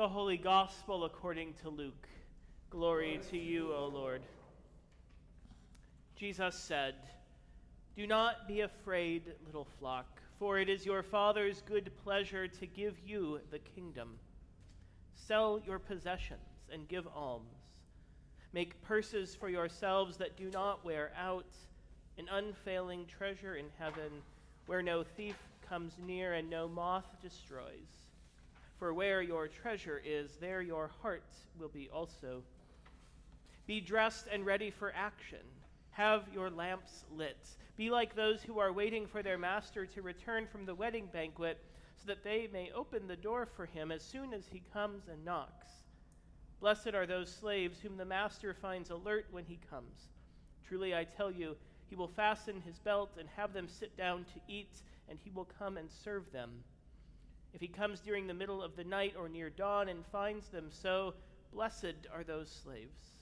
The Holy Gospel according to Luke. Glory to you, O Lord. Jesus said, "Do not be afraid, little flock, for it is your Father's good pleasure to give you the kingdom. Sell your possessions and give alms. Make purses for yourselves that do not wear out, an unfailing treasure in heaven, where no thief comes near and no moth destroys. For where your treasure is, there your heart will be also. Be dressed and ready for action. Have your lamps lit. Be like those who are waiting for their master to return from the wedding banquet, so that they may open the door for him as soon as he comes and knocks. Blessed are those slaves whom the master finds alert when he comes. Truly I tell you, he will fasten his belt and have them sit down to eat, and he will come and serve them. If he comes during the middle of the night or near dawn and finds them so, blessed are those slaves.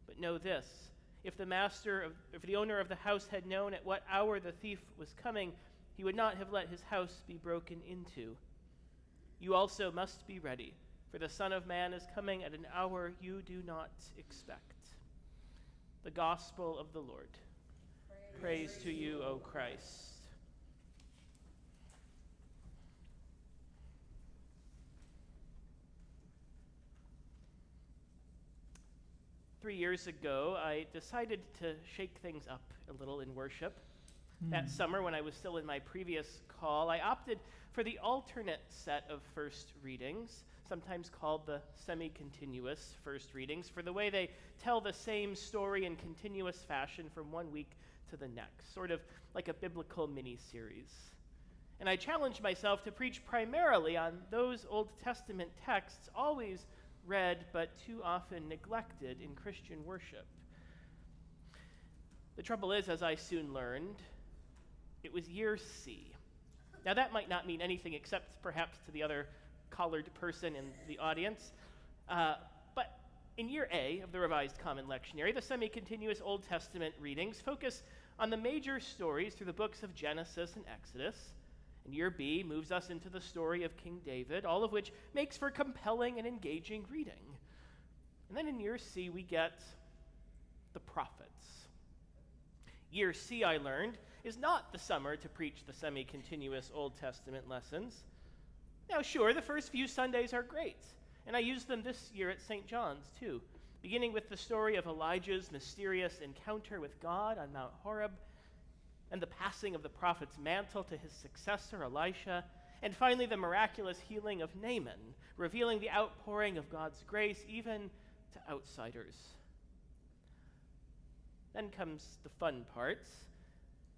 But know this, if the owner of the house had known at what hour the thief was coming, he would not have let his house be broken into. You also must be ready, for the Son of Man is coming at an hour you do not expect." The Gospel of the Lord. Praise to you, O Christ. 3 years ago, I decided to shake things up a little in worship. That summer, when I was still in my previous call, I opted for the alternate set of first readings, sometimes called the semi-continuous first readings, for the way they tell the same story in continuous fashion from one week to the next, sort of like a biblical mini-series. And I challenged myself to preach primarily on those Old Testament texts always read but too often neglected in Christian worship. The trouble is, as I soon learned, it was year C. Now that might not mean anything except perhaps to the other collared person in the audience, but in year A of the Revised Common Lectionary, the semi-continuous Old Testament readings focus on the major stories through the books of Genesis and Exodus. And year B moves us into the story of King David, all of which makes for compelling and engaging reading. And then in year C, we get the prophets. Year C, I learned, is not the summer to preach the semi-continuous Old Testament lessons. Now, sure, the first few Sundays are great, and I used them this year at St. John's, too, beginning with the story of Elijah's mysterious encounter with God on Mount Horeb, and the passing of the prophet's mantle to his successor, Elisha, and finally the miraculous healing of Naaman, revealing the outpouring of God's grace even to outsiders. Then comes the fun parts: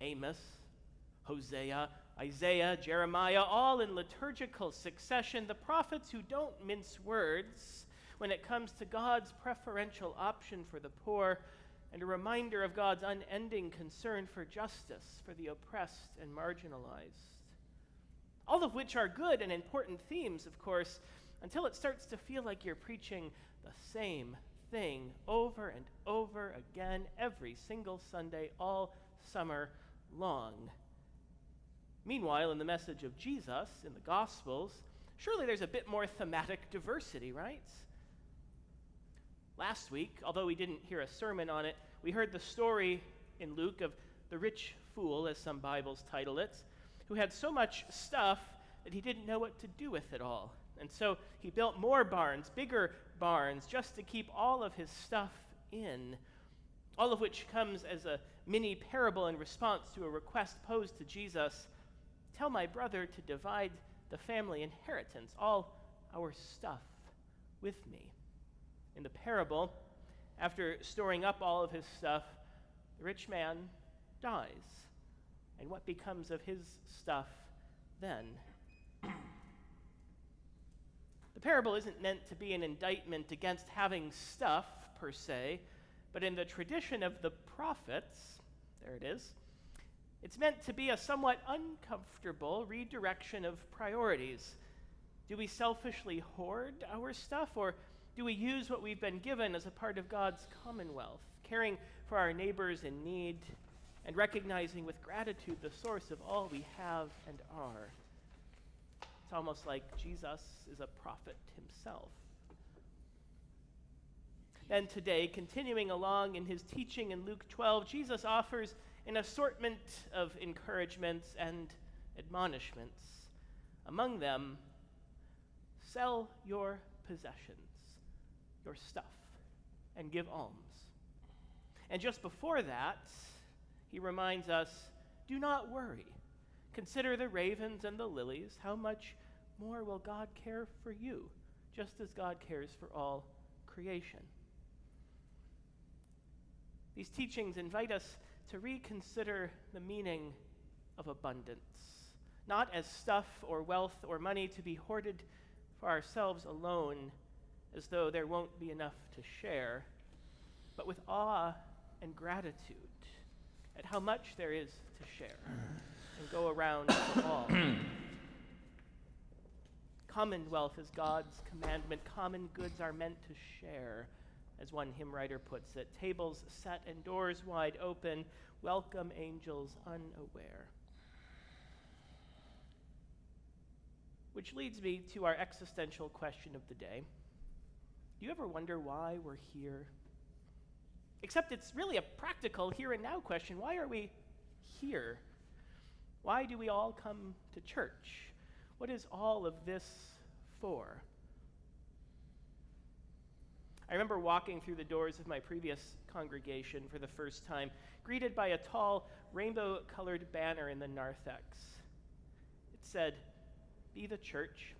Amos, Hosea, Isaiah, Jeremiah, all in liturgical succession, the prophets who don't mince words when it comes to God's preferential option for the poor, and a reminder of God's unending concern for justice for the oppressed and marginalized. All of which are good and important themes, of course, until it starts to feel like you're preaching the same thing over and over again every single Sunday, all summer long. Meanwhile, in the message of Jesus, in the Gospels, surely there's a bit more thematic diversity, right? Last week, although we didn't hear a sermon on it, we heard the story in Luke of the rich fool, as some Bibles title it, who had so much stuff that he didn't know what to do with it all. And so he built more barns, bigger barns, just to keep all of his stuff in, all of which comes as a mini parable in response to a request posed to Jesus: "Tell my brother to divide the family inheritance, all our stuff, with me." In the parable, after storing up all of his stuff, the rich man dies. And what becomes of his stuff then? The parable isn't meant to be an indictment against having stuff, per se, but in the tradition of the prophets, there it is, it's meant to be a somewhat uncomfortable redirection of priorities. Do we selfishly hoard our stuff, or do we use what we've been given as a part of God's commonwealth, caring for our neighbors in need and recognizing with gratitude the source of all we have and are? It's almost like Jesus is a prophet himself. And today, continuing along in his teaching in Luke 12, Jesus offers an assortment of encouragements and admonishments. Among them, sell your possessions, your stuff, and give alms. And just before that, he reminds us, do not worry. Consider the ravens and the lilies. How much more will God care for you, just as God cares for all creation? These teachings invite us to reconsider the meaning of abundance, not as stuff or wealth or money to be hoarded for ourselves alone, as though there won't be enough to share, but with awe and gratitude at how much there is to share and go around for all. Commonwealth is God's commandment. Common goods are meant to share, as one hymn writer puts it. Tables set and doors wide open, welcome angels unaware. Which leads me to our existential question of the day. Do you ever wonder why we're here? Except it's really a practical here and now question. Why are we here? Why do we all come to church? What is all of this for? I remember walking through the doors of my previous congregation for the first time, greeted by a tall, rainbow-colored banner in the narthex. It said, "Be the church,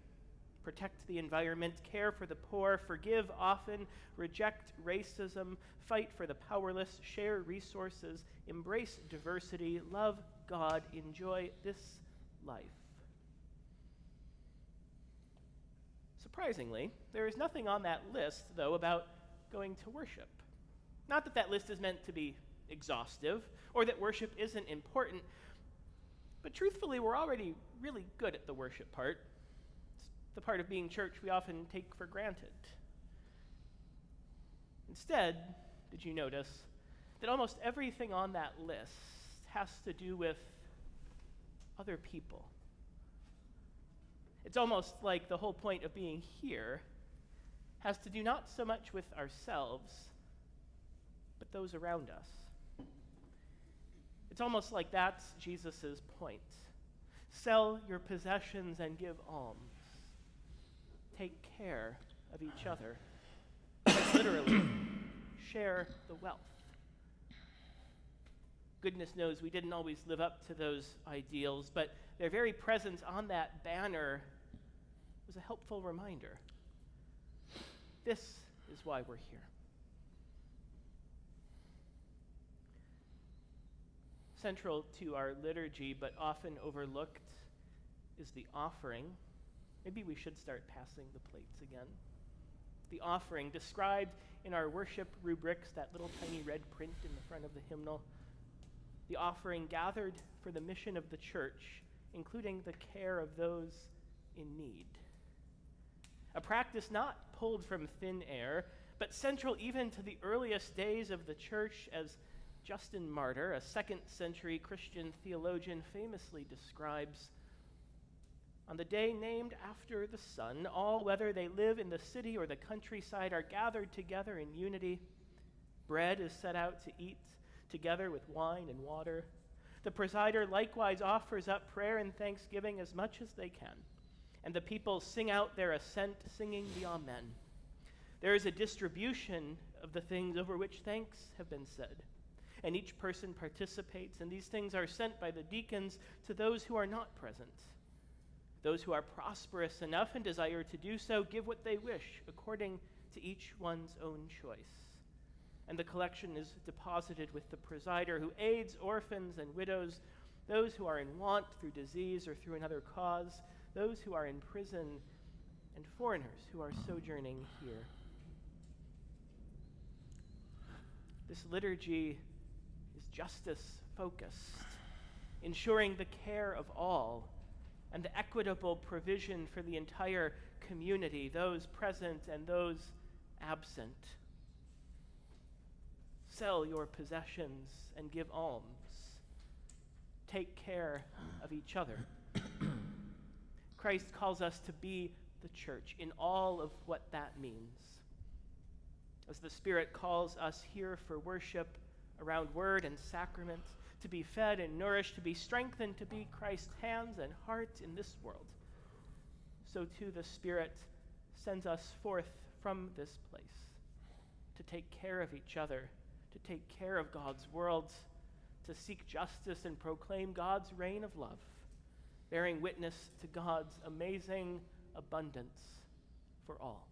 protect the environment, care for the poor, forgive often, reject racism, fight for the powerless, share resources, embrace diversity, love God, enjoy this life." Surprisingly, there is nothing on that list, though, about going to worship. Not that that list is meant to be exhaustive, or that worship isn't important, but truthfully, we're already really good at the worship part. It's the part of being church we often take for granted. Instead, did you notice that almost everything on that list has to do with other people? It's almost like the whole point of being here has to do not so much with ourselves, but those around us. It's almost like that's Jesus' point. Sell your possessions and give alms. Take care of each other. Literally, share the wealth. Goodness knows we didn't always live up to those ideals, but their very presence on that banner was a helpful reminder. This is why we're here. Central to our liturgy, but often overlooked, is the offering. Maybe we should start passing the plates again. The offering, described in our worship rubrics, that little tiny red print in the front of the hymnal. The offering gathered for the mission of the church, including the care of those in need. A practice not pulled from thin air, but central even to the earliest days of the church, as Justin Martyr, a 2nd century Christian theologian, famously describes. On the day named after the sun, all, whether they live in the city or the countryside, are gathered together in unity. Bread is set out to eat, together with wine and water. The presider likewise offers up prayer and thanksgiving as much as they can, and the people sing out their assent, singing the Amen. There is a distribution of the things over which thanks have been said, and each person participates, and these things are sent by the deacons to those who are not present. Those who are prosperous enough and desire to do so give what they wish, according to each one's own choice. And the collection is deposited with the presider, who aids orphans and widows, those who are in want through disease or through another cause, those who are in prison, and foreigners who are sojourning here. This liturgy is justice-focused, ensuring the care of all and the equitable provision for the entire community, those present and those absent. Sell your possessions and give alms. Take care of each other. Christ calls us to be the church in all of what that means. As the Spirit calls us here for worship around word and sacrament, to be fed and nourished, to be strengthened, to be Christ's hands and heart in this world, so too the Spirit sends us forth from this place to take care of each other, to take care of God's world, to seek justice and proclaim God's reign of love, bearing witness to God's amazing abundance for all.